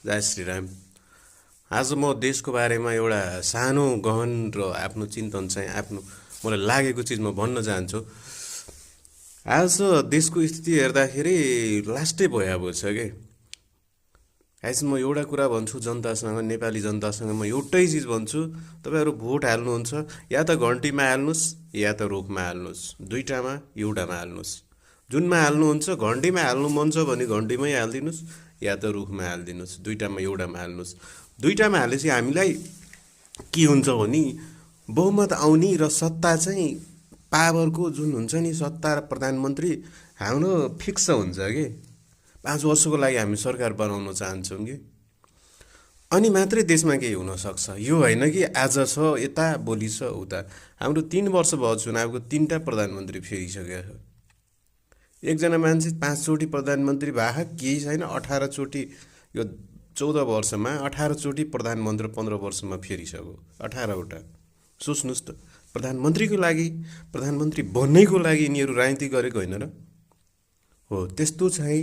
जय श्रीराम। आज म देशको बारेमा एउटा सानो गहन र आफ्नो चिन्तन चाहिँ आफ्नो मलाई लागेको चिज म भन्न चाहन्छु। आज देशको स्थिति हेर्दाखेरि लास्टै भयावह छ के। आज म एउटा कुरा भन्छु जनतासँग, नेपाली जनतासँग म एउटै चिज भन्छु, तपाईँहरू भोट हाल्नुहुन्छ या त घन्टीमा हाल्नुहोस् या त रुखमा हाल्नुहोस्, दुईटामा एउटामा हाल्नुहोस्। जुनमा हाल्नुहुन्छ, घन्टीमा हाल्नु मन छ भने घन्टीमै हालिदिनुहोस् या त रुखमा हालिदिनुहोस्, दुईटामा एउटामा हाल्नुहोस्। दुईटामा हालेपछि हामीलाई के हुन्छ भने बहुमत आउने र सत्ता चाहिँ पावरको जुन हुन्छ नि सत्ता र प्रधानमन्त्री हाम्रो फिक्स हुन्छ कि 5 वर्षको लागि हामी सरकार बनाउन चाहन्छौँ कि अनि मात्रै देशमा केही हुनसक्छ। यो होइन कि आज छ यता भोलि छ उता। हाम्रो 3 वर्ष भयो चुनावको, 3टा प्रधानमन्त्री फेरिसकेको छ। एकजना मान्छे 5 चोटि प्रधानमन्त्री भए केही छैन। 18 चोटि यो 14 वर्षमा 18 चोटि प्रधानमन्त्री 15 वर्षमा फेरिसक्यो। 18वटा। सोच्नुहोस् त, प्रधानमन्त्रीको लागि, प्रधानमन्त्री बन्नेको लागि यिनीहरू राजनीति गरेको होइन र? हो, त्यस्तो चाहिँ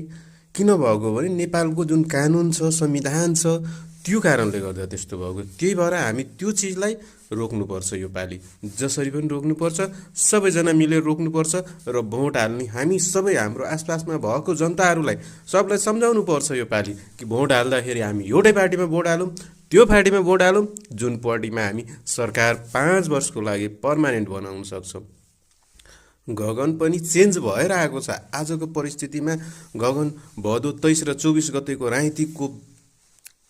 किन भएको भने नेपालको जुन कानुन छ, संविधान छ, त्यो कारणले गर्दा त्यस्तो भएको। त्यही भएर हामी त्यो चिजलाई रोक्नुपर्छ। यो पालि जसरी पनि रोक्नुपर्छ, सबैजना मिलेर रोक्नुपर्छ र भोट हाल्ने हामी सबै हाम्रो आसपासमा भएको जनताहरूलाई सबलाई सम्झाउनु पर्छ यो पालि कि भोट हाल्दाखेरि हामी एउटै पार्टीमा भोट हालौँ, त्यो पार्टीमा भोट हालौँ जुन पार्टीमा हामी सरकार 5 वर्षको लागि पर्मानेन्ट बनाउन सक्छौँ। गगन पनि चेन्ज भएर आएको छ। आजको परिस्थितिमा गगन भदौ 23 र 24 गतेको राजनीतिकको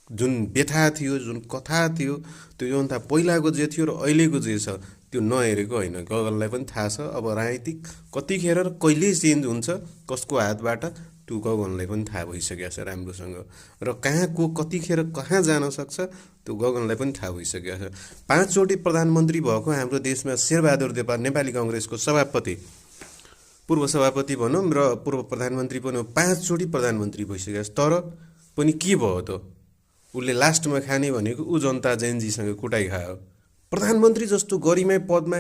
जुन व्यथा थियो, जुन कथा थियो, त्यो योभन्दा पहिलाको जे थियो र अहिलेको जे छ त्यो नहेरेको होइन। गगनलाई पनि थाहा छ अब राजनीतिक कतिखेर र कहिले चेन्ज हुन्छ, कसको हातबाट, त्यो गगनलाई पनि थाहा भइसकेको छ राम्रोसँग। र कहाँ को कतिखेर कहाँ जान सक्छ त्यो गगनलाई पनि थाहा भइसकेको छ। 5 चोटि प्रधानमन्त्री भएको हाम्रो देशमा शेरबहादुर देउवा नेपाली काङ्ग्रेसको सभापति, पूर्व सभापति भनौँ र पूर्व प्रधानमन्त्री पनि 5 चोटि प्रधानमन्त्री भइसकेको छ। तर पनि के भयो त? उसले लास्टमा खाने भनेको ऊ जनता जेनजीसँग कुटाइ खायो। प्रधानमन्त्री जस्तो गरिमा पदमा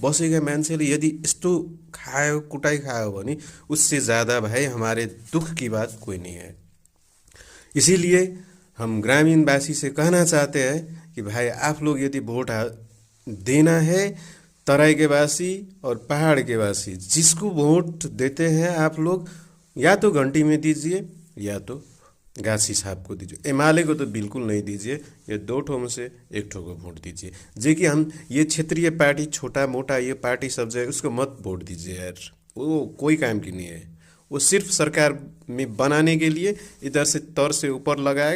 बसेका मान्छेले यदि यस्तो खायो, कुटाइ खायो भने उससे ज़्यादा भाई हमारे दुख की बात कोई नहीं है। इसीलिए हम ग्रामीणवासी से कहना चाहते हैं कि भाई आप लोग यदि वोट देना है, तराई के वासी और पहाड़ के वासी जिसको वोट देते हैं आप लोग, या तो घंटी में दीजिए या तो गाछी साहब को दीजिए। एमआलए को तो बिल्कुल नहीं दीजिए। ये 2 ठो में से 1 ठो को वोट दीजिए। जे कि हम ये क्षेत्रीय पार्टी, छोटा मोटा ये पार्टी सब जो है उसको मत वोट दीजिए यार, वो कोई काम की नहीं है। वो सिर्फ सरकार में बनाने के लिए इधर से तर से ऊपर लगाए